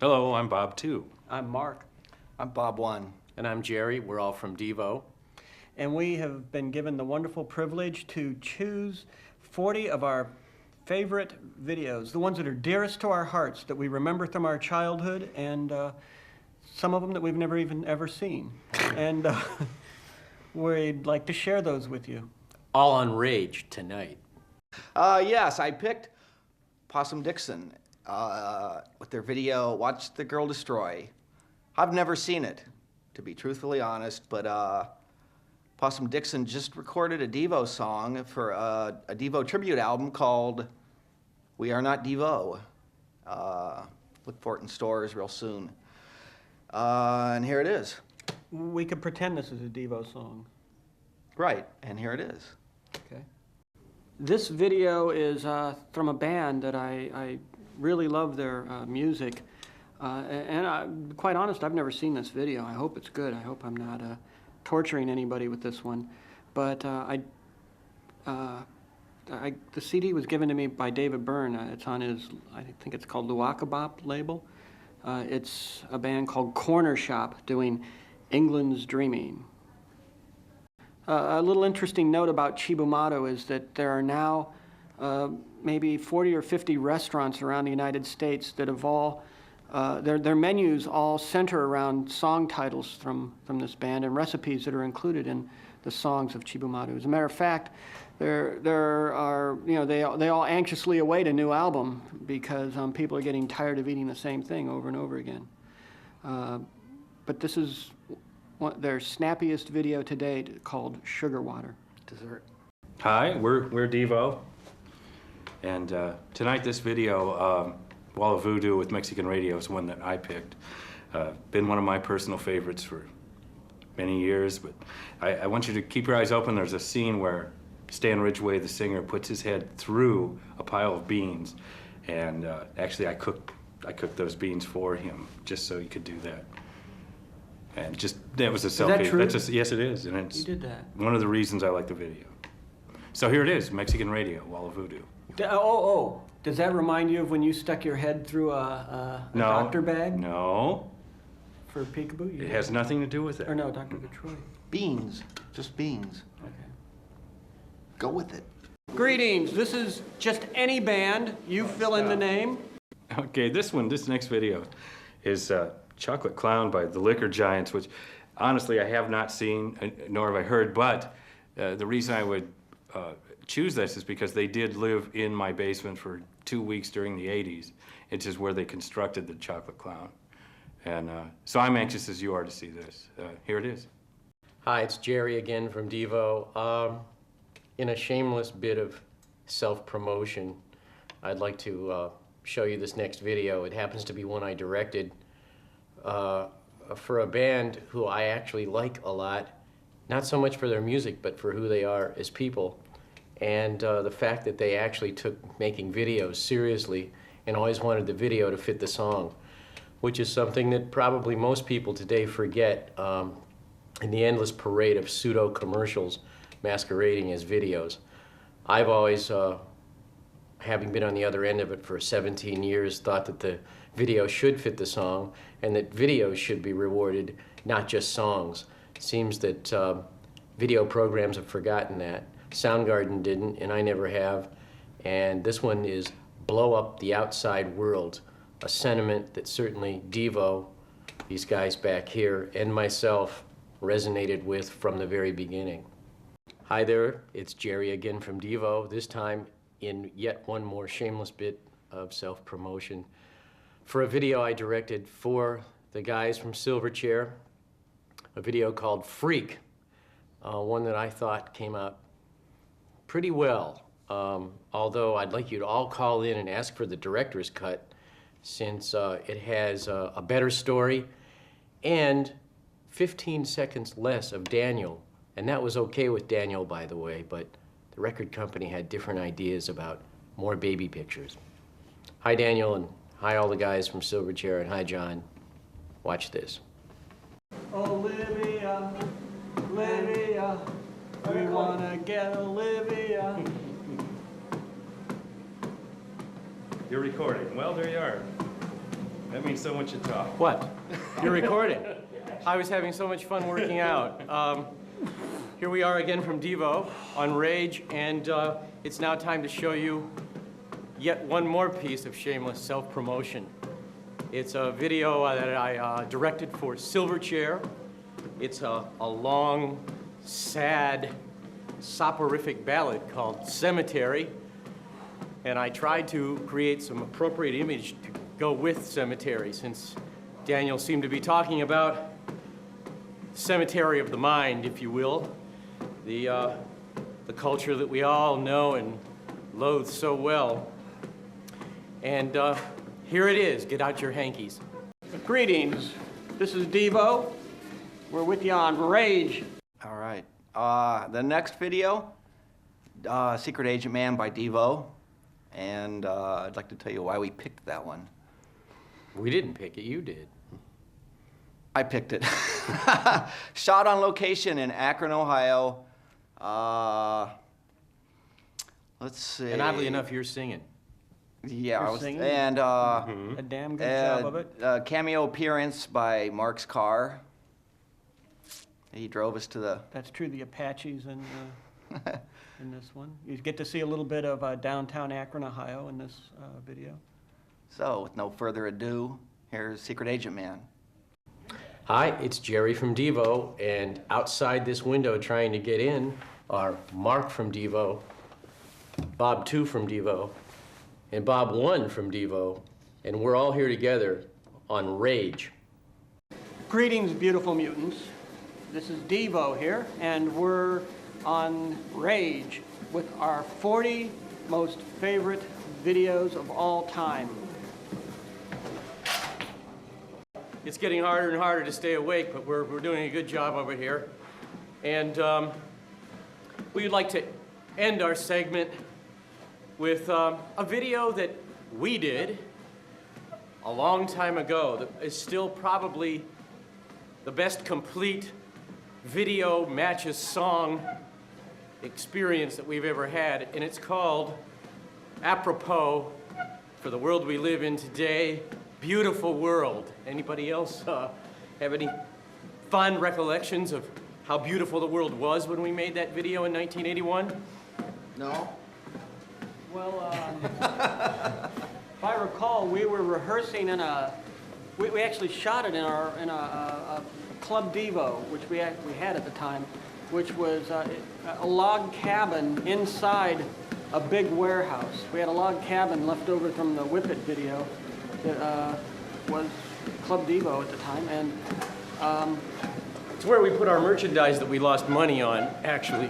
Hello, I'm Bob 2. I'm Mark. I'm Bob 1. And I'm Jerry. We're all from Devo. And we have been given the wonderful privilege to choose 40 of our favorite videos, the ones that are dearest to our hearts, that we remember from our childhood, and some of them that we've never even ever seen. And we'd like to share those with you. All on Rage tonight. Yes, I picked Pawsum Dixon with their video, Watch the Girl Destroy. I've never seen it, to be truthfully honest, but Pawsum Dixon just recorded a Devo song for a Devo tribute album called We Are Not Devo. Look for it in stores real soon. And here it is. We could pretend this is a Devo song. Right, and here it is. Okay. This video is from a band that I really love their music. And quite honest, I've never seen this video. I hope it's good. I hope I'm not torturing anybody with this one. But the CD was given to me by David Byrne. It's on his, I think it's called Luakabop label. It's a band called Corner Shop doing England's Dreaming. A little interesting note about Chibumado is that there are now maybe 40 or 50 restaurants around the United States that have all, their menus all center around song titles from this band and recipes that are included in the songs of Chibumado. As a matter of fact, there are, they all anxiously await a new album because people are getting tired of eating the same thing over and over again. But this is their snappiest video to date, called Sugar Water. Dessert. Hi, we're Devo. And tonight this video, Wall of Voodoo with Mexican Radio, is one that I picked. Been one of my personal favorites for many years, but I want you to keep your eyes open. There's a scene where Stan Ridgway, the singer, puts his head through a pile of beans. And actually I cooked those beans for him just so he could do that. And that was a selfie. Is that true? Yes, it is. And it's You did that. one of the reasons I like the video. So here it is, Mexican Radio, Wall of Voodoo. Does that remind you of when you stuck your head through a doctor bag? No. For peekaboo? It has nothing to do with it. Or no, Dr. Detroit. Beans. Just beans. Okay. Go with it. Greetings. This is Just Any Band. You fill in the name. Okay, this next video is Chocolate Clown by the Liquor Giants, which honestly I have not seen, nor have I heard, but the reason I would choose this is because they did live in my basement for 2 weeks during the 80s. It is where they constructed the Chocolate Clown. And so I'm anxious as you are to see this. Here it is. Hi, it's Jerry again from Devo. In a shameless bit of self-promotion, I'd like to show you this next video. It happens to be one I directed for a band who I actually like a lot, not so much for their music, but for who they are as people. And the fact that they actually took making videos seriously and always wanted the video to fit the song, which is something that probably most people today forget in the endless parade of pseudo-commercials masquerading as videos. I've always, having been on the other end of it for 17 years, thought that the video should fit the song and that videos should be rewarded, not just songs. It seems that video programs have forgotten that. Soundgarden didn't, and I never have. And this one is blow up the outside world, a sentiment that certainly Devo, these guys back here, and myself resonated with from the very beginning. Hi there, it's Jerry again from Devo, this time in yet one more shameless bit of self-promotion for a video I directed for the guys from Silverchair, a video called Freak, one that I thought came out pretty well, although I'd like you to all call in and ask for the director's cut, since it has a better story and 15 seconds less of Daniel. And that was okay with Daniel, by the way, but the record company had different ideas about more baby pictures. Hi, Daniel, and hi, all the guys from Silverchair, and hi, John. Watch this. Olivia, Olivia, we wanna get Olivia. You're recording. Well, there you are. That means so much to talk. What? You're recording. I was having so much fun working out. Here we are again from Devo on Rage, and it's now time to show you yet one more piece of shameless self-promotion. It's a video that I directed for Silverchair. It's a long, sad, soporific ballad called Cemetery, and I tried to create some appropriate image to go with Cemetery, since Daniel seemed to be talking about cemetery of the mind, if you will, the culture that we all know and loathe so well. And here it is. Get out your hankies. Greetings. This is Devo. We're with you on Rage. All right. The next video, Secret Agent Man by Devo. And I'd like to tell you why we picked that one. We didn't pick it, you did. I picked it. Shot on location in Akron, Ohio. Let's see. And oddly enough, you're singing. Yeah, You're I was, singing? and A damn good job of it. cameo appearance by Mark's car. He drove us to the. That's true, the Apaches in this one. You get to see a little bit of downtown Akron, Ohio in this video. So, with no further ado, here's Secret Agent Man. Hi, it's Jerry from Devo, and outside this window trying to get in are Mark from Devo, Bob 2 from Devo, and Bob 1 from Devo, and we're all here together on Rage. Greetings, beautiful mutants. This is Devo here, and we're on Rage with our 40 most favorite videos of all time. It's getting harder and harder to stay awake, but we're doing a good job over here. And we'd like to end our segment with a video that we did a long time ago that is still probably the best complete video matches song experience that we've ever had, and it's called Apropos for the World We Live in Today, Beautiful World. Anybody else have any fond recollections of how beautiful the world was when we made that video in 1981? No? Well, if I recall, we were rehearsing in we actually shot it in a Club Devo, which we had at the time, which was a log cabin inside a big warehouse. We had a log cabin left over from the Whip It video that was Club Devo at the time, and It's where we put our merchandise that we lost money on, actually.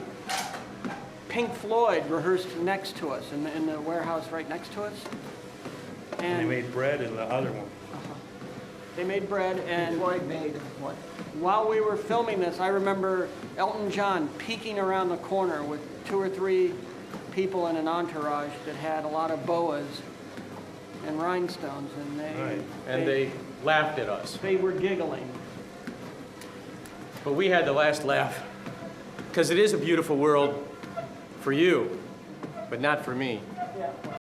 Pink Floyd rehearsed next to us in the warehouse right next to us. And they made bread in the other one. They made bread, and Floyd made what? while we were filming this, I remember Elton John peeking around the corner with 2 or 3 people in an entourage that had a lot of boas and rhinestones, and They laughed at us. they were giggling. But we had the last laugh, because it is a beautiful world for you, but not for me.